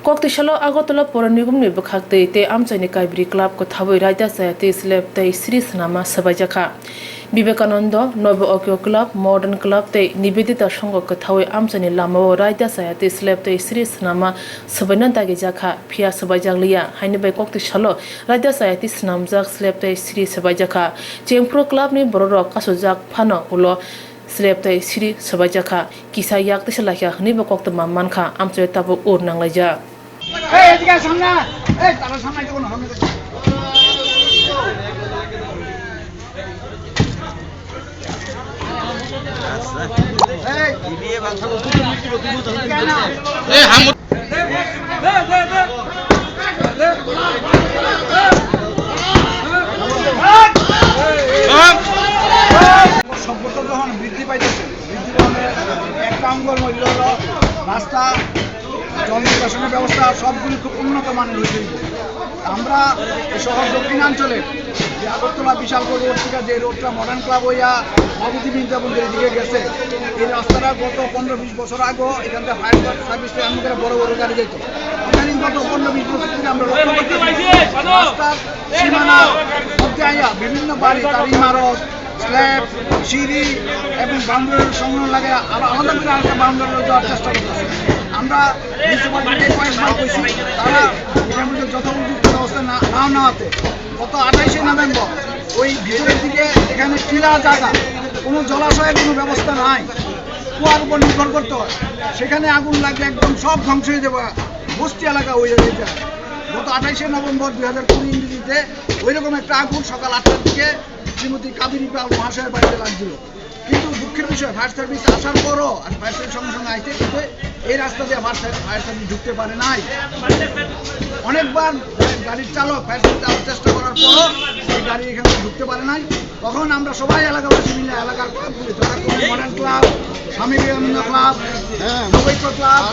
Koktisalo Agotala Poranigum Nibakakte, the Amsani Kaibri Club, Kotawi Raja Sayatis left the Sris Nama Sabajaka. Vivekananda, Novo Okyo Club, Modern Club, the Nibidita Shongo Kotawi Amsani Lamo Raja Sayatis left the Sris Nama Sabananda Gijaka, Pia Sabajaglia, Hanibe Koktishalo, Raja Sayatis Namzak slept the Sri Sabajaka, Jempro Club ni Borok, Kasozak, Pano, Ulo. Seleptai Sri Sabajaka, Kisa Yak Tishalaka, Nibakok the Mamanka, Amster Tabu Urnanglaja. Hey, you guys, hey, that was something I want সম্পর্ক যখন বৃদ্ধি পাইতেছে বৃদ্ধি পাওয়ার একটা অঙ্গল মূল্য হল রাস্তা জল নিষ্কাশনের ব্যবস্থা সবগুলি খুব উন্নত মানের হয়েছে। আমরা শহর দক্ষিণাঞ্চলে যে আগরতলা বিশালপুর রোড থেকে যে রোডটা মডার্ন ক্লাব হইয়া নবদ্বীপ বিদ্যাপন্থের দিকে গেছে, এই রাস্তাটা গত 15-20 বছর আগে এখান থেকে ফায়ার সার্ভিস আরম্ভ করে বড় বড় গাড়ি যেত। ইদানিং গত 15-20 বছর থেকে আমরা লক্ষ্য করতেছি রাস্তার সীমানার মধ্যে আইয়া বিভিন্ন বাড়ি তার ইমারত, স্ল্যাব, সিঁড়ি এবং বাউন্ডারির সংগ্রহ লাগে আলাদা করে আরেকটা বাউন্ডারি দেওয়ার চেষ্টা করতেছি। আমরা মিউনিসিপ্যালিটিকে কয়েকবার কইছি, তারা এটার মধ্যে যথোপযুক্ত ব্যবস্থা নাও নেওয়াতে গত 28শে নভেম্বর ওই ভিতরের দিকে এখানে টিলা জায়গা, কোনো জলাশয়ের কোনো ব্যবস্থা নাই, কুয়ার উপর নির্ভর করতে হয়, সেখানে আগুন লাগলে একদম সব ধ্বংস হয়ে যাবে, বস্তি এলাকা হয়ে যেতে। গত 28শে নভেম্বর 2020 ইংরেজিতে ওইরকম একটা আগুন সকাল 8টার দিকে শ্রীমতী কাবেরী পাল মহাশয়ের বাড়িতে লাগছিল। কিন্তু দুঃখের বিষয় ফায়ার সার্ভিস আসার পরও আর ফায়ার সার্ভিস সঙ্গে সঙ্গে আইতে কিন্তু এই রাস্তা দিয়ে ফায়ার সার্ভিস ঢুকতে পারে নাই। অনেকবার গাড়ির চালক ফায়ার সার্ভিস যাওয়ার চেষ্টা করার পরও এই গাড়ি এখানে ঢুকতে পারে নাই। তখন আমরা সবাই এলাকাবাসী মিলে এলাকার ক্লাবগুলি modern club, Swami Vivekananda club, নবৈক্য club,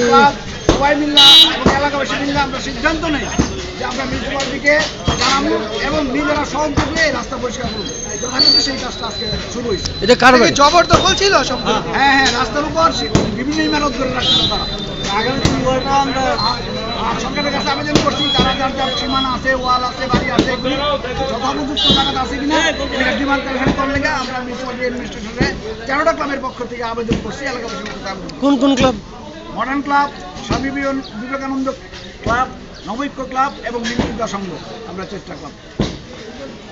club সবাই মিল্লা এবং এলাকাবাসী মিল্লা আমরা সিদ্ধান্ত নেই যে আমরা মিউনিসিপ্যালিটিকে জানাবো এবং নিজেরা সহযোগে এই রাস্তা পরিষ্কার করবো। সেই কাজটা আজকে শুরু হয়েছে। এটা কারণ জবরদখল ছিল সব। হ্যাঁ, রাস্তার উপর বিভিন্ন ইমারত করে রাখছিল তারা। আগামী 3 বছর আমরা সরকারের কাছে আবেদন করছি, তারা যার যার সীমানা আছে, ওয়াল আছে, বাড়ি আছে, এগুলি যথাপযুক্ত জায়গা আছে কিনা এটা ডিমান্ড কালেকশন করলে আমরা মিউনিসিপ্যালিটি অ্যাডমিনিস্ট্রেশনে 13টা ক্লাবের পক্ষ থেকে আবেদন করছি। এলাকাবাসীর কোন কোন club? Modern club, Swami Vivekananda club, নবৈক্য club এবং বিদ্যা সংঘ, আমরা চেষ্টা ক্লাব।